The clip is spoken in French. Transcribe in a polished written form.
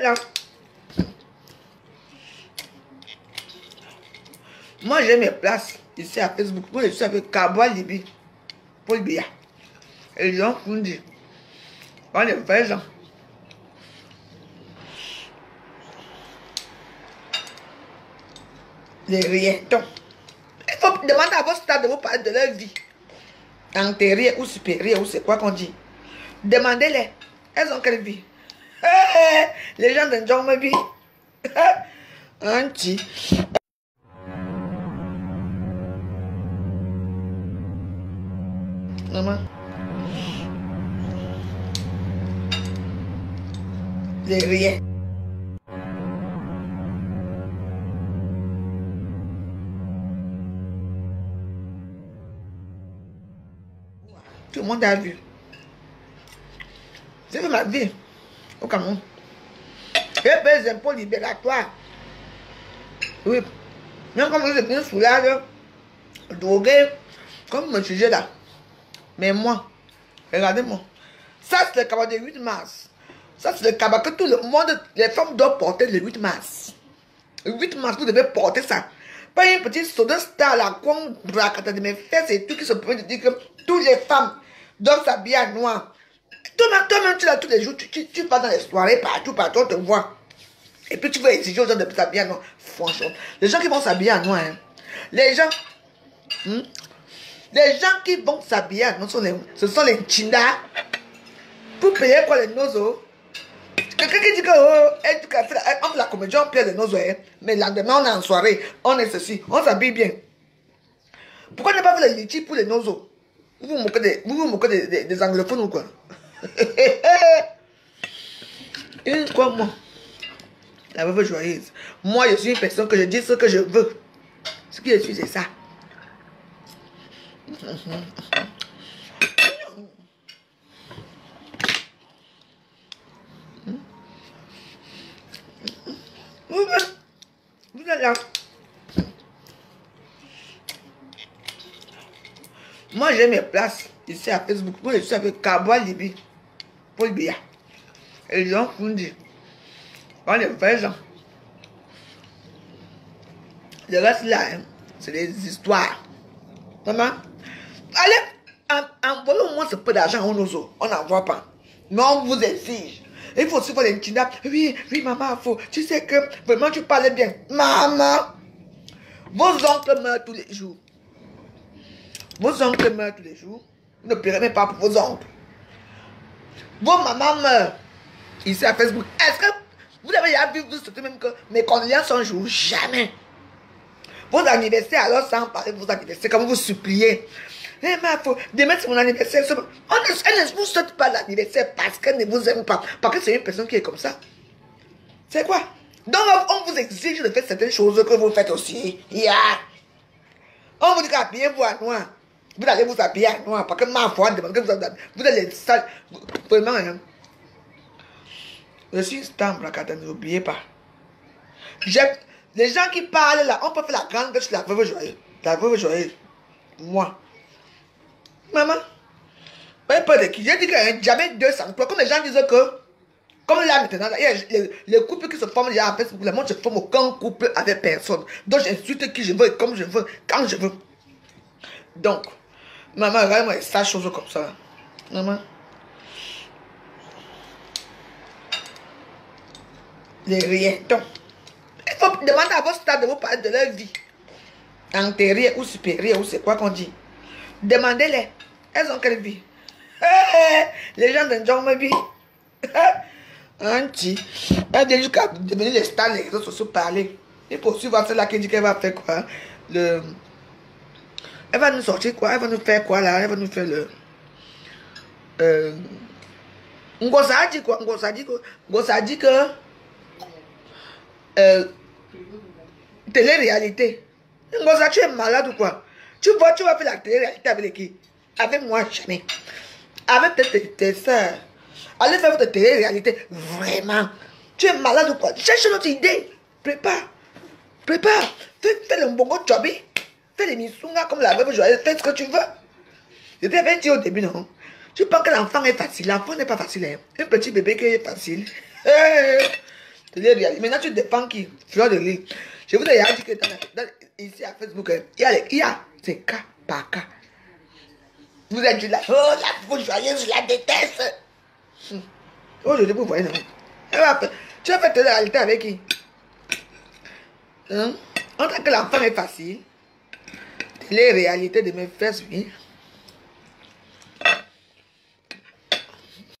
là. Moi, j'ai mes places ici à Facebook. Moi, je suis avec Kaboua Libi, Paul Biya. Et les gens font dire, on est vrais gens. Les rietons. Il faut demander à vos stades de vous parler de leur vie. Antérieure ou supérieure, ou c'est quoi qu'on dit. Demandez-les. Elles ont quelle vie? Les gens de John Mabi. Un petit. Maman. Les rien. Tout le monde a vu. J'ai fait ma vie au Cameroun. J'ai payé des impôts libératoires. Oui. Même comme vous êtes venu soulage, drogué, comme me sujet là. Mais moi, regardez-moi. Ça, c'est le cabas du 8 mars. Ça, c'est le cabas que tout le monde, les femmes doivent porter le 8 mars. Le 8 mars, vous devez porter ça. Pas une petite soda star là, qu'on braque de mes fesses et tout qui se peut dire que toutes les femmes doivent s'habiller en noir. Toi-même, tu l'as tous les jours, tu pars dans les soirées, partout, on te voit. Et puis tu vas exiger aux gens de s'habiller en noir. Franchement, les gens qui vont s'habiller en noir, hein, les gens qui vont s'habiller en noir, ce sont les chindas. Pour payer quoi les nozos? Quelqu'un qui dit que on fait la comédie, on paye les nozos, hein, mais le lendemain on est en soirée, on est ceci, on s'habille bien. Pourquoi ne pas faire les litchis pour les nozos? Vous vous moquez des anglophones ou quoi? Une quoi, moi, la veuve joyeuse. Moi, je suis une personne que je dis ce que je veux. Ce que je suis, c'est ça. Vous êtes là. Moi, j'ai mes places ici à Facebook. Moi, je suis avec Kaboua Libi, Paul Biya. Et les gens font dire, on est vrais gens. Le reste là, hein, c'est des histoires. Maman, allez, envoyez au moins ce peu d'argent au nozo. On n'en voit pas. Mais on vous exige. Il faut aussi faire des kidnaps. Oui, maman, faut. Tu sais que vraiment tu parlais bien. Maman, vos oncles meurent tous les jours. Vos oncles meurent tous les jours. Vous ne paierez même pas pour vos oncles. Vos mamans meurent. Ici à Facebook. Est-ce que vous avez déjà vu, vous souhaitez même que mes condoléances sont un jour? Jamais. Vos anniversaires, alors sans parler de vos anniversaires, comme vous suppliez. Eh, ma faut, demain c'est mon anniversaire. Elle ne vous souhaite pas l'anniversaire parce qu'elle ne vous aime pas. Parce que c'est une personne qui est comme ça. C'est quoi? Donc on vous exige de faire certaines choses que vous faites aussi. Yeah. On vous dit qu'habillez-vous à noir. Vous allez vous habiller à noir. Parce que ma foi demande que vous allez sales. Vraiment, hein. Je suis star, n'oubliez pas. Les gens qui parlent là, on peut faire la grande sur la veuve joyeuse. La veuve joyeuse. Moi. Maman. Pas de qui. J'ai dit qu'il n'y a jamais 200 quoi. Comme les gens disent que, comme là maintenant, il y a les couples qui se forment là, en fait, moi je ne forme aucun couple avec personne. Donc j'insulte qui je veux, comme je veux, quand je veux. Donc, maman, regarde-moi ça, chose comme ça. Maman. Les rietons. Il faut demander à vos stades de vous parler de leur vie. Antérieure ou supérieure, ou c'est quoi qu'on dit. Demandez-les. Elles ont quelle vie? Les gens de John Mabi. Un petit. Elle dit jusqu'à devenir les stars, les réseaux sociaux parler. Il faut suivre celle-là qui dit qu'elle va faire quoi. Elle va nous sortir quoi? Elle va nous faire quoi là? Elle va nous faire le. Ngosa dit quoi? Ngosa dit que. Télé-réalité. Ngosa, tu es malade ou quoi? Tu vas faire la télé-réalité avec qui? Avec moi, jamais. Avec tes soeurs. Allez faire votre télé-réalité. Vraiment. Tu es malade ou quoi? Cherche notre idée. Prépare. Fais le bongo chobby. Fais les misunga comme la veuve joyeuse. Fais ce que tu veux. Je t'avais dit au début, non? Tu penses que l'enfant est facile. L'enfant n'est pas facile. Hein? Un petit bébé qui est facile. Télé-réalité. Maintenant, tu dépends qui? Fleur de Lille. Je vous ai dit que ici à Facebook, il y a c'est cas par cas. Vous êtes là, oh, la faux joyeuse, je la déteste. Aujourd'hui, vous voyez, non? Tu as fait télé-réalité avec qui? Hein? En tant que la femme est facile, télé-réalité de mes fesses, oui.